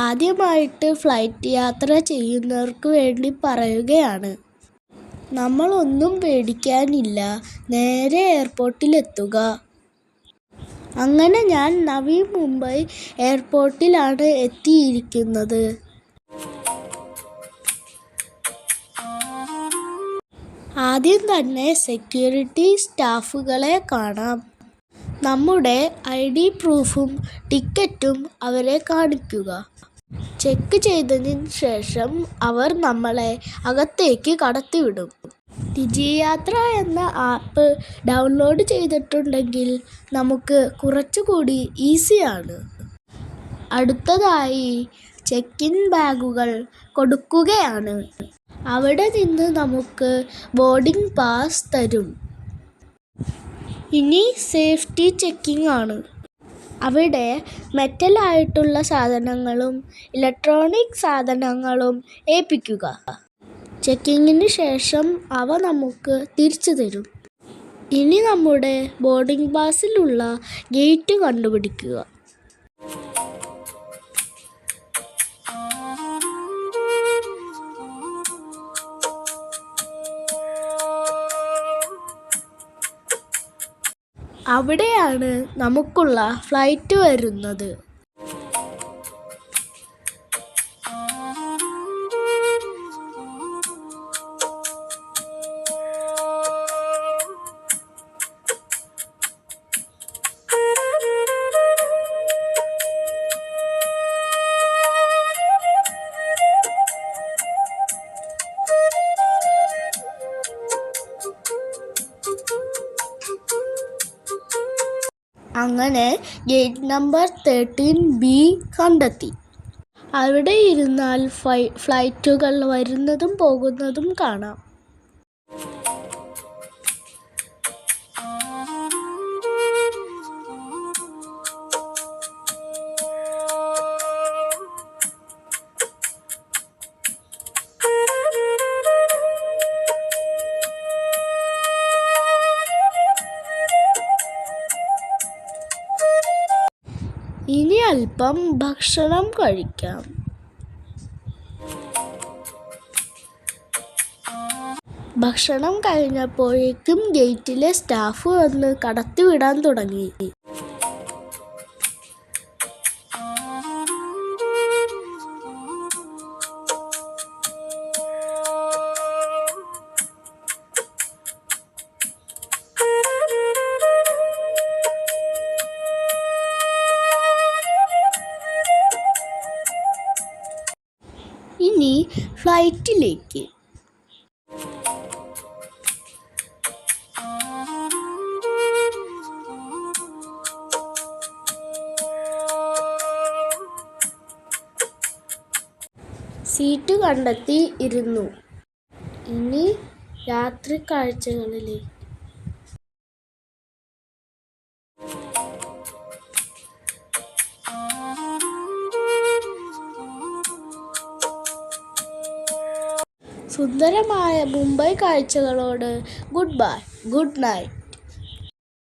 ആദ്യമായിട്ട് ഫ്ലൈറ്റ് യാത്ര ചെയ്യുന്നവർക്ക് വേണ്ടി പറയുകയാണ്. നമ്മളൊന്നും പേടിക്കാനില്ല, നേരെ എയർപോർട്ടിലെത്തുക. അങ്ങനെ ഞാൻ നവി മുംബൈ എയർപോർട്ടിലാണ് എത്തിയിരിക്കുന്നത്. ആദ്യം തന്നെ സെക്യൂരിറ്റി സ്റ്റാഫുകളെ കാണാം. നമ്മുടെ ID പ്രൂഫും ടിക്കറ്റും അവരെ കാണിക്കുക. ചെക്ക് ചെയ്തതിന് ശേഷം അവർ നമ്മളെ അകത്തേക്ക് കടത്തിവിടും. ഡിജിയാത്ര എന്ന ആപ്പ് ഡൗൺലോഡ് ചെയ്തിട്ടുണ്ടെങ്കിൽ നമുക്ക് കുറച്ചുകൂടി ഈസിയാണ്. അടുത്തതായി ചെക്ക് ഇൻ ബാഗുകൾ കൊടുക്കുകയാണ്. അവിടെ നിന്ന് നമുക്ക് ബോർഡിംഗ് പാസ് തരും. ഇനി സേഫ്റ്റി ചെക്കിംഗ് ആണ്. അവിടെ മെറ്റലായിട്ടുള്ള സാധനങ്ങളും ഇലക്ട്രോണിക് സാധനങ്ങളും ഏൽപ്പിക്കുക. ചെക്കിങ്ങിന് ശേഷം അവ നമുക്ക് തിരിച്ചു തരും. ഇനി നമ്മുടെ ബോർഡിംഗ് പാസിലുള്ള ഗേറ്റ് കണ്ടുപിടിക്കുക. അവിടെയാണ് നമുക്കുള്ള ഫ്ലൈറ്റ് വരുന്നത്. അങ്ങനെ ഗേറ്റ് നമ്പർ 13B കണ്ടെത്തി. അവിടെ ഇരുന്നാൽ ഫ്ലൈറ്റുകൾ വരുന്നതും പോകുന്നതും കാണാം. ഇനി അല്പം ഭക്ഷണം കഴിക്കാം. ഭക്ഷണം കഴിഞ്ഞപ്പോഴേക്കും ഗേറ്റിലെ സ്റ്റാഫ് വന്ന് കടത്തിവിടാൻ തുടങ്ങി. ഇനി ഫ്ലൈറ്റിലേക്ക്. സീറ്റ് കണ്ടെത്തി ഇരുന്നു. ഇനി രാത്രി കാഴ്ചകളിലേക്ക്. സുന്ദരമായ മുംബൈ കാഴ്ചകളോട് ഗുഡ് ബൈ, ഗുഡ് നൈറ്റ്.